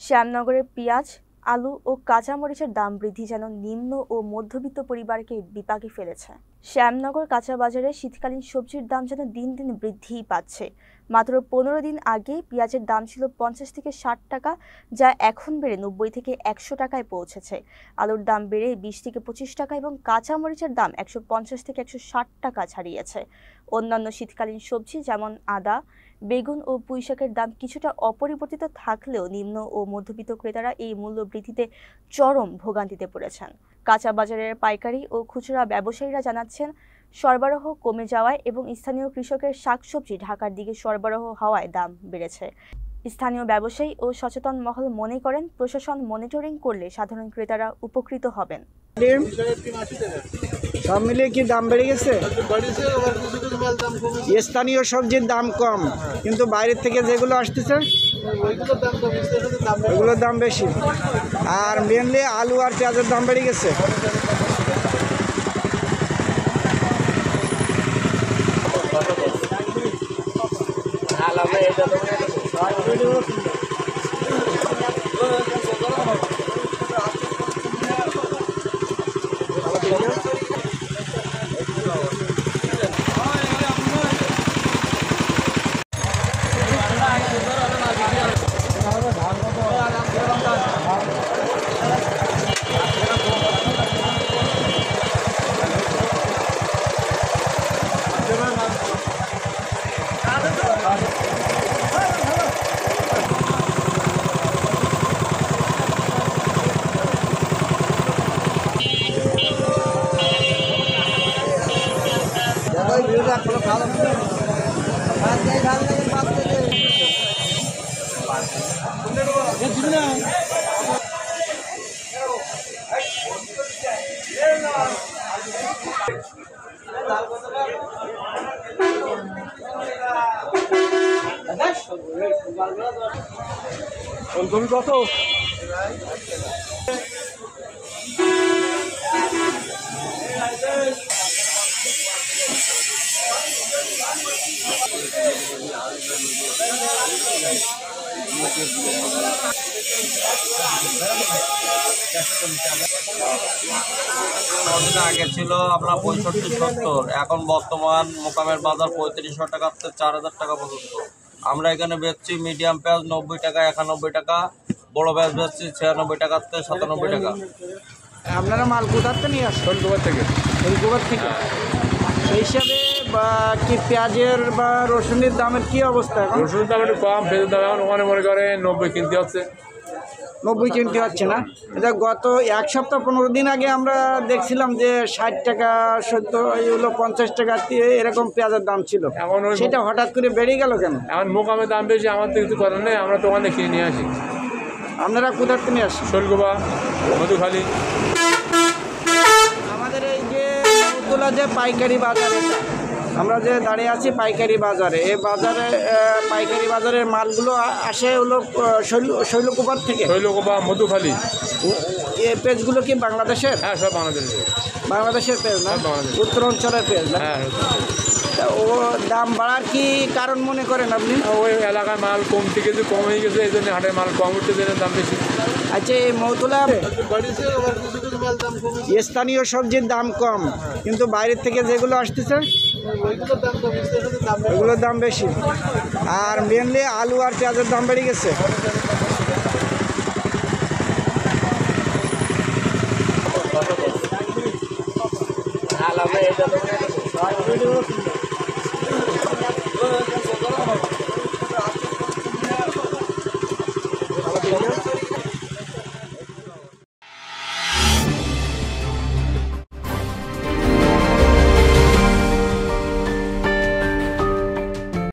শ্যামনগরের পেঁয়াজ, আলু ও কাঁচামরিচের দাম বৃদ্ধি যেন নিম্ন ও মধ্যবিত্ত পরিবারকে বিপাকে ফেলেছে। শ্যামনগর কাঁচা বাজারে শীতকালীন সবজির দাম যেন দিন দিন বৃদ্ধিই পাচ্ছে। মাত্র ১৫ দিন আগে পেঁয়াজের দাম ছিল ৫০ থেকে ৬০ টাকা, যা এখন বেড়ে ৯০ থেকে ১০০ টাকায় পৌঁছেছে। আলুর দাম বেড়ে ২০ থেকে ২৫ টাকা এবং কাঁচামরিচের দাম ১৫০ থেকে ১৬০ টাকা ছাড়িয়েছে। অন্যান্য শীতকালীন সবজি যেমন আদা, বেগুন ও পুঁইশাকের দাম কিছুটা অপরিবর্তিত থাকলেও নিম্ন ও মধ্যবিত্ত ক্রেতারা এই মূল্য বৃদ্ধিতে চরম ভোগান্তিতে পড়েছেন। কাঁচা বাজারের পাইকারি ও খুচরা ব্যবসায়ীরা জানাচ্ছেন, সরবরাহ কমে যাওয়ায় এবং স্থানীয় কৃষকের শাকসবজি ঢাকার দিকে সরবরাহ হওয়ায় দাম বেড়েছে। স্থানীয় ব্যবসায়ী ও সচেতন মহল মনে করেন, প্রশাসন মনিটরিং করলে সাধারণ ক্রেতারা উপকৃত হবেন। সব মিলিয়ে কি দাম বেড়ে গেছে? স্থানীয় সবজির দাম কম, কিন্তু বাইরের থেকে যেগুলো আসতেছে ওগুলোর দাম বেশি। আর মেনলি আলু আর পেঁয়াজের দাম বেড়ে গেছে। তুমি কত? আগে ছিল আপনার 65-70, এখন বর্তমান মোকামের বাজার 3500 টাকা থেকে 4000 টাকা পর্যন্ত। আমরা এখানে বেচছি মিডিয়াম পেঁয়াজ 90 টাকা, 91 টাকা, বড় পেঁয়াজ বেচছি 96 টাকা থেকে 97 টাকা। আপনারা মাল কোথার থেকে নিয়ে আসছেন? গোবর থেকে। গোবর থেকে। সেই হিসাবে বা কি পেঁয়াজের বা রসুনের দামের কি অবস্থা? রসুনের দাম একটু কম, পেঁয়াজের দাম এখন ওখানে মনে করে 90 কিনতে হচ্ছে। 90 কিনতে হচ্ছে না? এটা গত এক সপ্তাহ 15 দিন আগে আমরা দেখছিলাম যে 60 টাকা 70 এগুলো 50 টাকা এরকম পেঁয়াজের দাম ছিল। এখন সেটা হঠাৎ করে বেড়ে গেল কেন? এখন মোকামের দাম বেশি, আমার তো কিছু করার নেই, আমরা তো ওখানে কিনে নিয়ে আসি। আপনারা কোথার থেকে নিয়ে আসেন? শোলগোবা, মধুখালী। আমাদের এই যে মৌতলা যে পাইকারি বাজার, আমরা যে দাঁড়িয়ে আছি পাইকারি বাজারে, এই বাজারে পাইকারি বাজারের মালগুলো আসে হলো শৈলকুপার থেকে। শৈলকুপা, মধুখালী। এই পেঁয়াজগুলো কি বাংলাদেশের? হ্যাঁ, সব বাংলাদেশের। বাংলাদেশের পেঁয়াজ না? উত্তরাঞ্চলের পেঁয়াজ না? হ্যাঁ। ও দাম বাড়ার কি কারণ মনে করেন আপনি? ওই এলাকায় মাল কমতে গেছে, কম হয়ে গেছে, এই জন্য হাটের মাল কম উঠতে জন্য দাম বেশি। আচ্ছা, এই মৌতলা স্থানীয় সবজির দাম কম, কিন্তু বাইরের থেকে যেগুলো আসতেছে ওগুলোর দাম বেশি। আর মেনলি আলু আর পেঁয়াজের দাম বেড়ে গেছে।